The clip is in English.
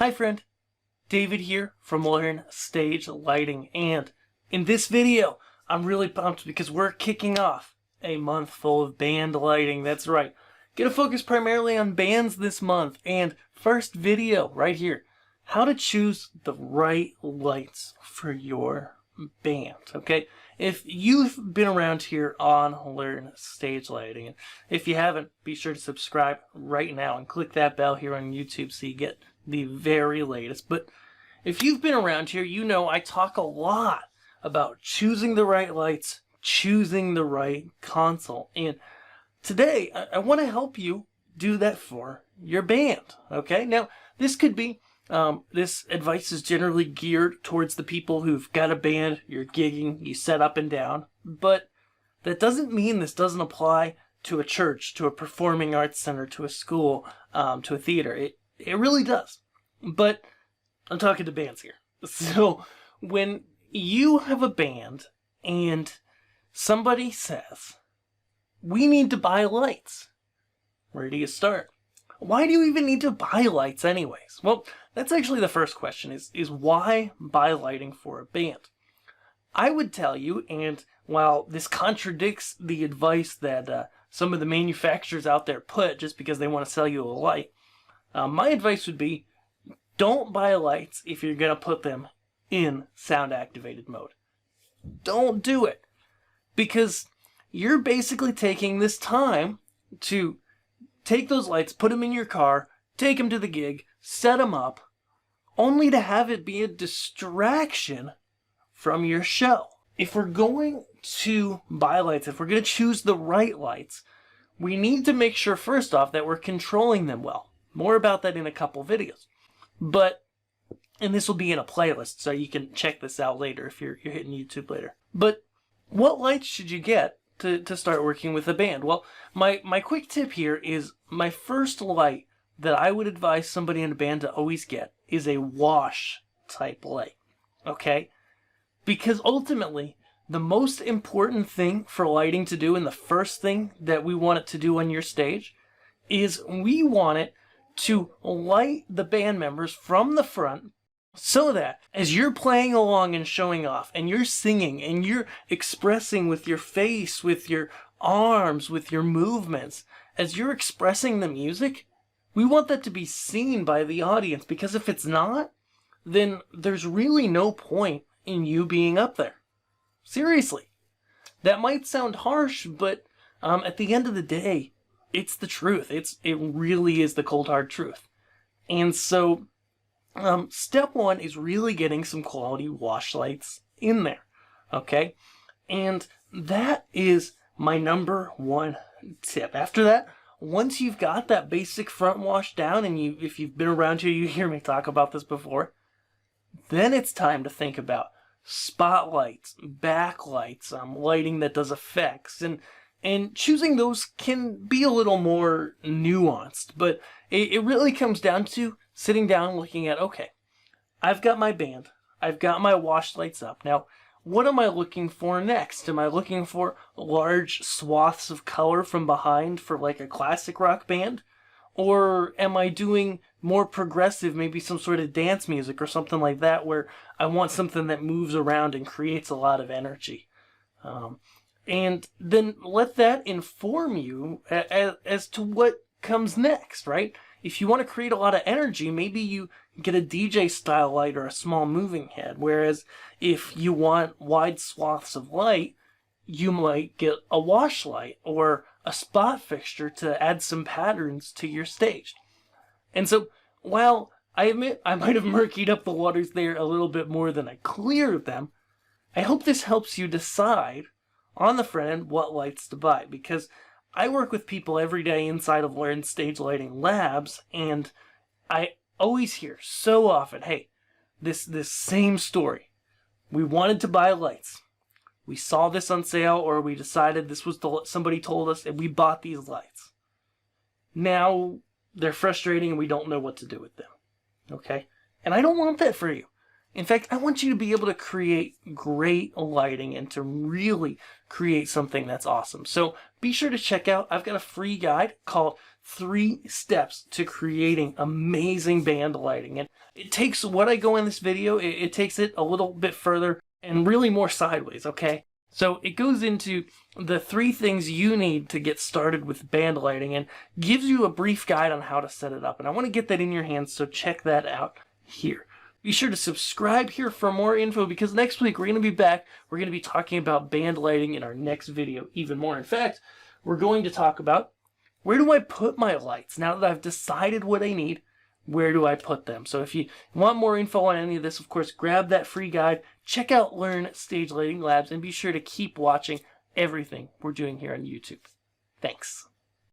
Hi friend, David here from Learn Stage Lighting, and in this video I'm really pumped because we're kicking off a month full of band lighting. That's right, gonna focus primarily on bands this month, and first video right here, how to choose the right lights for your band. Okay, if you've been around here on Learn Stage Lighting, and if you haven't, be sure to subscribe right now and click that bell here on YouTube so you get the very latest. But if you've been around here, you know I talk a lot about choosing the right lights, choosing the right console, and today I want to help you do that for your band. Okay, now this could be this advice is generally geared towards the people who've got a band, you're gigging, you set up and down, but that doesn't mean this doesn't apply to a church, to a performing arts center, to a school, to a theater. It really does. But I'm talking to bands here. So when you have a band and somebody says, we need to buy lights, where do you start? Why do you even need to buy lights anyways? Well, that's actually the first question, is why buy lighting for a band? I would tell you, and while this contradicts the advice that some of the manufacturers out there put just because they want to sell you a light, my advice would be, don't buy lights if you're going to put them in sound activated mode. Don't do it, because you're basically taking this time to take those lights, put them in your car, take them to the gig, set them up, only to have it be a distraction from your show. If we're going to buy lights, if we're going to choose the right lights, we need to make sure first off that we're controlling them well. More about that in a couple videos. And this will be in a playlist, so you can check this out later if you're hitting YouTube later. But what lights should you get to start working with a band? Well, my quick tip here is my first light that I would advise somebody in a band to always get is a wash type light, okay? Because ultimately, the most important thing for lighting to do, and the first thing that we want it to do on your stage, is we want it to light the band members from the front, so that as you're playing along and showing off, and you're singing, and you're expressing with your face, with your arms, with your movements, as you're expressing the music, we want that to be seen by the audience, because if it's not, then there's really no point in you being up there. Seriously. That might sound harsh, but at the end of the day, it's the truth. It really is the cold hard truth. And so step one is really getting some quality wash lights in there, okay? And that is my number one tip. After that, once you've got that basic front wash down, and if you've been around here, you hear me talk about this before, then it's time to think about spotlights, backlights, lighting that does effects, and choosing those can be a little more nuanced, but it really comes down to sitting down and looking at, okay, I've got my band, I've got my wash lights up. Now, what am I looking for next? Am I looking for large swaths of color from behind for like a classic rock band? Or am I doing more progressive, maybe some sort of dance music or something like that, where I want something that moves around and creates a lot of energy? And then let that inform you as to what comes next, right? If you want to create a lot of energy, maybe you get a DJ style light or a small moving head. Whereas if you want wide swaths of light, you might get a wash light or a spot fixture to add some patterns to your stage. And so while I admit I might have murkied up the waters there a little bit more than I cleared them, I hope this helps you decide on the front end what lights to buy, because I work with people every day inside of Learn Stage Lighting labs, and I always hear so often, hey, this same story. We wanted to buy lights. We saw this on sale, or we decided this was somebody told us, and we bought these lights. Now they're frustrating and we don't know what to do with them. Okay? And I don't want that for you. In fact, I want you to be able to create great lighting and to really create something that's awesome. So be sure to check out, I've got a free guide called 3 steps to creating amazing band lighting. And it takes what I go in this video, it takes it a little bit further and really more sideways, okay? So it goes into the 3 things you need to get started with band lighting and gives you a brief guide on how to set it up. And I want to get that in your hands, so check that out here. Be sure to subscribe here for more info, because next week we're going to be back. We're going to be talking about band lighting in our next video even more. In fact, we're going to talk about, where do I put my lights? Now that I've decided what I need, where do I put them? So if you want more info on any of this, of course, grab that free guide. Check out Learn Stage Lighting Labs, and be sure to keep watching everything we're doing here on YouTube. Thanks.